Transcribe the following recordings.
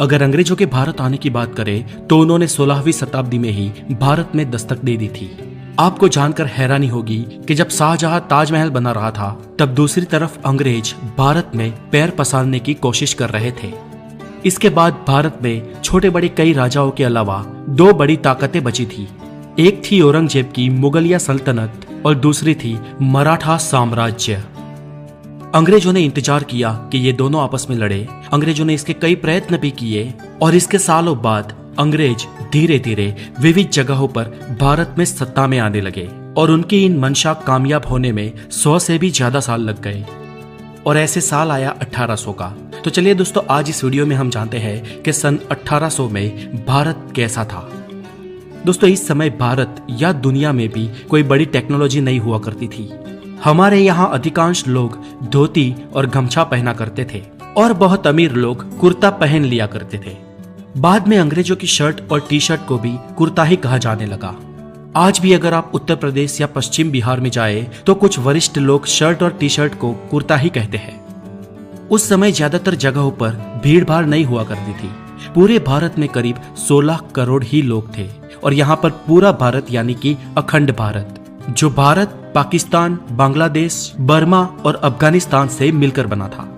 अगर अंग्रेजों के भारत आने की बात करें तो उन्होंने 16वीं शताब्दी में ही भारत में दस्तक दे दी थी। आपको जानकर हैरानी होगी कि जब शाहजहां ताजमहल बना रहा था तब दूसरी तरफ अंग्रेज भारत में पैर पसारने की कोशिश कर रहे थे। इसके बाद भारत में छोटे बड़े कई राजाओं के अलावा दो बड़ी ताकतें बची थी। एक थी औरंगजेब की मुगलिया सल्तनत और दूसरी थी मराठा साम्राज्य। अंग्रेजों ने इंतजार किया कि ये दोनों आपस में लड़े। अंग्रेजों ने इसके कई प्रयत्न भी किए और इसके सालों बाद अंग्रेज धीरे धीरे विविध जगहों पर भारत में सत्ता में आने लगे और उनकी इन मंशा कामयाब होने में 100 से भी ज्यादा साल लग गए और ऐसे साल आया 1800 का। तो चलिए दोस्तों, आज इस वीडियो में हम जानते हैं कि सन 1800 में भारत कैसा था। दोस्तों, इस समय भारत या दुनिया में भी कोई बड़ी टेक्नोलॉजी नहीं हुआ करती थी। हमारे यहाँ अधिकांश लोग धोती और गमछा पहना करते थे और बहुत अमीर लोग कुर्ता पहन लिया करते थे। बाद में अंग्रेजों की शर्ट और टी शर्ट को भी कुर्ता ही कहा जाने लगा। आज भी अगर आप उत्तर प्रदेश या पश्चिम बिहार में जाए तो कुछ वरिष्ठ लोग शर्ट और टी शर्ट को कुर्ता ही कहते हैं। उस समय ज्यादातर जगहों पर भीड़ भाड़ नहीं हुआ करती थी। पूरे भारत में करीब 16 करोड़ ही लोग थे और यहाँ पर पूरा भारत यानी कि अखंड भारत, जो भारत पाकिस्तान, बांग्लादेश, बर्मा और अफगानिस्तान से मिलकर बना था।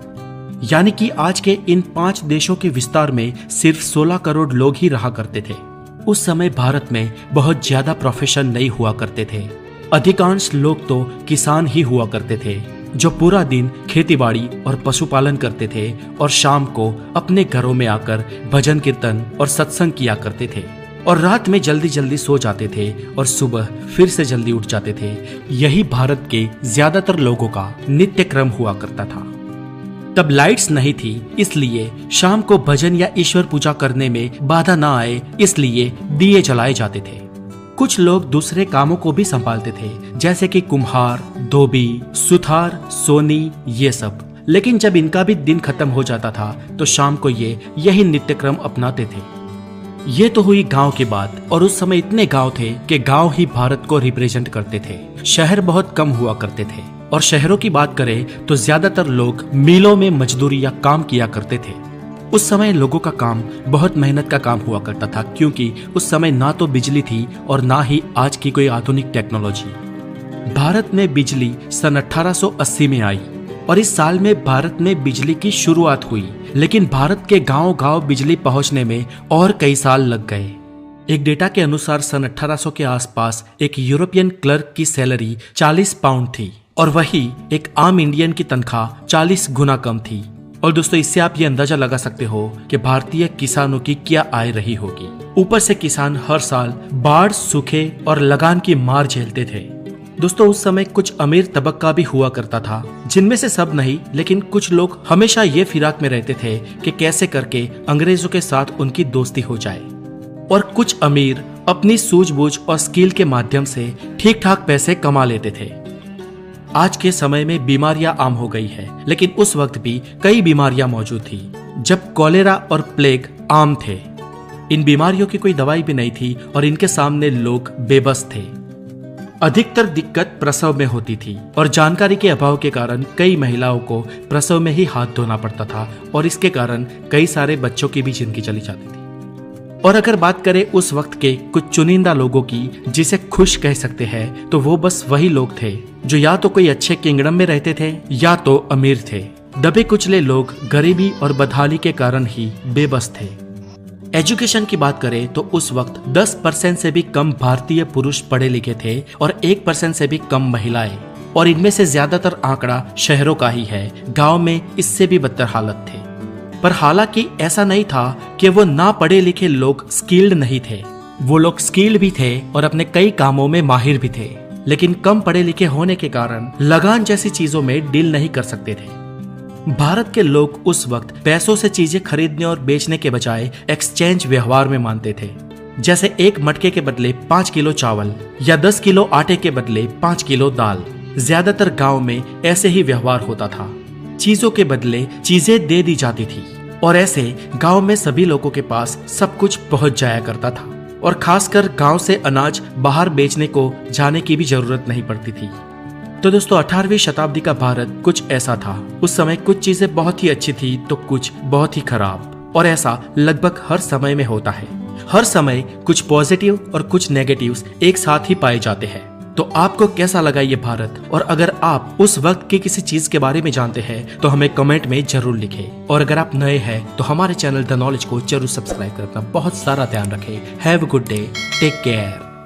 यानी कि आज के इन 5 देशों के विस्तार में सिर्फ 16 करोड़ लोग ही रहा करते थे। उस समय भारत में बहुत ज्यादा प्रोफेशन नहीं हुआ करते थे। अधिकांश लोग तो किसान ही हुआ करते थे जो पूरा दिन खेतीबाड़ी और पशुपालन करते थे और शाम को अपने घरों में आकर भजन कीर्तन और सत्संग किया करते थे और रात में जल्दी जल्दी सो जाते थे और सुबह फिर से जल्दी उठ जाते थे। यही भारत के ज्यादातर लोगों का नित्य क्रम हुआ करता था। तब लाइट्स नहीं थी, इसलिए शाम को भजन या ईश्वर पूजा करने में बाधा ना आए इसलिए दिए जलाए जाते थे। कुछ लोग दूसरे कामों को भी संभालते थे, जैसे कि कुम्हार, धोबी, सुथार, सोनी, ये सब। लेकिन जब इनका भी दिन खत्म हो जाता था तो शाम को ये यही नित्य क्रम अपनाते थे। ये तो हुई गांव की बात, और उस समय इतने गांव थे कि गांव ही भारत को रिप्रेजेंट करते थे। शहर बहुत कम हुआ करते थे और शहरों की बात करें तो ज्यादातर लोग मिलों में मजदूरी या काम किया करते थे। उस समय लोगों का काम बहुत मेहनत का काम हुआ करता था, क्योंकि उस समय ना तो बिजली थी और ना ही आज की कोई आधुनिक टेक्नोलॉजी। भारत में बिजली सन 1880 में आई और इस साल में भारत में बिजली की शुरुआत हुई, लेकिन भारत के गांव गांव बिजली पहुंचने में और कई साल लग गए। एक डेटा के अनुसार सन 1800 के आसपास एक यूरोपियन क्लर्क की सैलरी 40 पाउंड थी और वही एक आम इंडियन की तनख्वाह 40 गुना कम थी। और दोस्तों, इससे आप ये अंदाजा लगा सकते हो कि भारतीय किसानों की क्या आय रही होगी। ऊपर से किसान हर साल बाढ़, सूखे और लगान की मार झेलते थे। दोस्तों, उस समय कुछ अमीर तबक्का भी हुआ करता था, जिनमें से सब नहीं, लेकिन कुछ लोग हमेशा ये फिराक में रहते थे कि कैसे करके अंग्रेजों के साथ उनकी दोस्ती हो जाए। और कुछ अमीर अपनी सूझबूझ और स्किल के माध्यम से ठीक ठाक पैसे कमा लेते थे। आज के समय में बीमारियां आम हो गई है, लेकिन उस वक्त भी कई बीमारियां मौजूद थी जब कॉलेरा और प्लेग आम थे। इन बीमारियों की कोई दवाई भी नहीं थी और इनके सामने लोग बेबस थे। अधिकतर दिक्कत प्रसव में होती थी और जानकारी के अभाव के कारण कई महिलाओं को प्रसव में ही हाथ धोना पड़ता था और इसके कारण कई सारे बच्चों की भी जिंदगी चली जाती थी। और अगर बात करें उस वक्त के कुछ चुनिंदा लोगों की जिसे खुश कह सकते हैं, तो वो बस वही लोग थे जो या तो कोई अच्छे किंगडम में रहते थे या तो अमीर थे। दबे कुचले लोग गरीबी और बदहाली के कारण ही बेबस थे। एजुकेशन की बात करें तो उस वक्त 10% से भी कम भारतीय पुरुष पढ़े लिखे थे और 1% से भी कम महिलाएं, और इनमें से ज्यादातर आंकड़ा शहरों का ही है। गांव में इससे भी बदतर हालत थे। पर हालांकि ऐसा नहीं था कि वो ना पढ़े लिखे लोग स्किल्ड नहीं थे। वो लोग स्किल्ड भी थे और अपने कई कामों में माहिर भी थे, लेकिन कम पढ़े लिखे होने के कारण लगान जैसी चीजों में डील नहीं कर सकते थे। भारत के लोग उस वक्त पैसों से चीजें खरीदने और बेचने के बजाय एक्सचेंज व्यवहार में मानते थे। जैसे एक मटके के बदले 5 किलो चावल या 10 किलो आटे के बदले 5 किलो दाल। ज्यादातर गांव में ऐसे ही व्यवहार होता था। चीजों के बदले चीजें दे दी जाती थी और ऐसे गांव में सभी लोगों के पास सब कुछ पहुंच जाया करता था और खासकर गांव से अनाज बाहर बेचने को जाने की भी जरूरत नहीं पड़ती थी। तो दोस्तों 18वीं शताब्दी का भारत कुछ ऐसा था। उस समय कुछ चीजें बहुत ही अच्छी थी तो कुछ बहुत ही खराब। और ऐसा लगभग हर समय में होता है। हर समय कुछ पॉजिटिव और कुछ नेगेटिव्स एक साथ ही पाए जाते हैं। तो आपको कैसा लगा ये भारत, और अगर आप उस वक्त की किसी चीज के बारे में जानते हैं तो हमें कमेंट में जरूर लिखें। और अगर आप नए हैं तो हमारे चैनल द नॉलेज को जरूर सब्सक्राइब करना बहुत सारा ध्यान रखें। Have a good day, take care.